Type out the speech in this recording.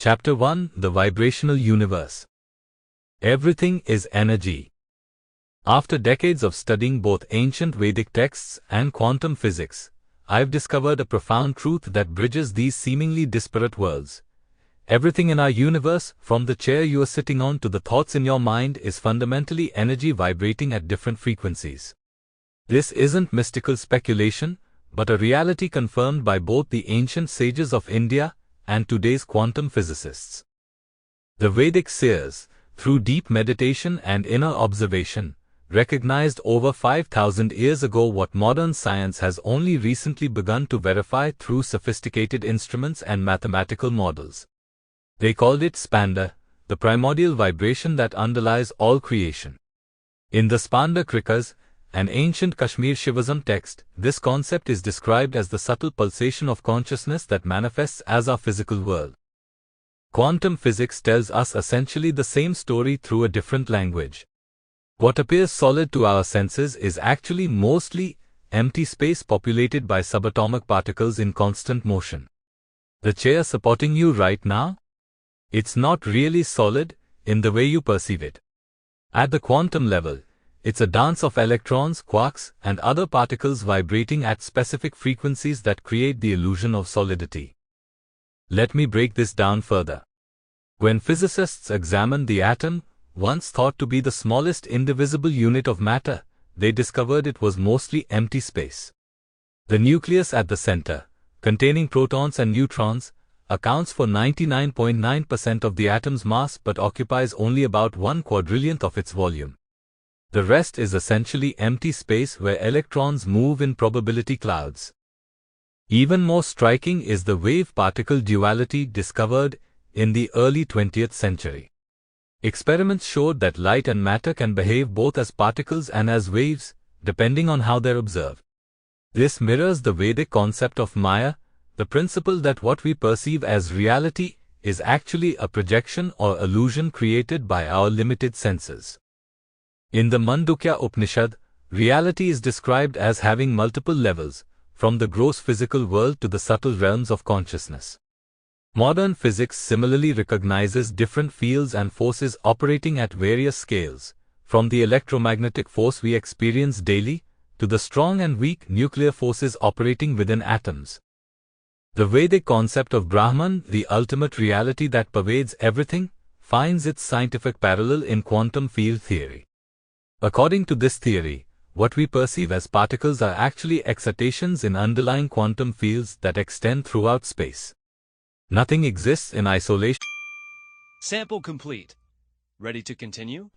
Chapter 1: The Vibrational Universe. Everything is energy. After decades of studying both ancient Vedic texts and quantum physics, I've discovered a profound truth that bridges these seemingly disparate worlds. Everything in our universe, from the chair you are sitting on to the thoughts in your mind, is fundamentally energy vibrating at different frequencies. This isn't mystical speculation, but a reality confirmed by both the ancient sages of India and today's quantum physicists. The Vedic seers, through deep meditation and inner observation, recognized over 5,000 years ago what modern science has only recently begun to verify through sophisticated instruments and mathematical models. They called it Spanda, the primordial vibration that underlies all creation. In the Spanda Krikas, an ancient Kashmir Shivism text, this concept is described as the subtle pulsation of consciousness that manifests as our physical world. Quantum physics tells us essentially the same story through a different language. What appears solid to our senses is actually mostly empty space populated by subatomic particles in constant motion. The chair supporting you right now? It's not really solid in the way you perceive it. At the quantum level, it's a dance of electrons, quarks, and other particles vibrating at specific frequencies that create the illusion of solidity. Let me break this down further. When physicists examined the atom, once thought to be the smallest indivisible unit of matter, they discovered it was mostly empty space. The nucleus at the center, containing protons and neutrons, accounts for 99.9% of the atom's mass but occupies only about 1/4 of its volume. The rest is essentially empty space where electrons move in probability clouds. Even more striking is the wave-particle duality discovered in the early 20th century. Experiments showed that light and matter can behave both as particles and as waves, depending on how they're observed. This mirrors the Vedic concept of Maya, the principle that what we perceive as reality is actually a projection or illusion created by our limited senses. In the Mandukya Upanishad, reality is described as having multiple levels, from the gross physical world to the subtle realms of consciousness. Modern physics similarly recognizes different fields and forces operating at various scales, from the electromagnetic force we experience daily to the strong and weak nuclear forces operating within atoms. The Vedic concept of Brahman, the ultimate reality that pervades everything, finds its scientific parallel in quantum field theory. According to this theory, what we perceive as particles are actually excitations in underlying quantum fields that extend throughout space. Nothing exists in isolation. Sample complete. Ready to continue?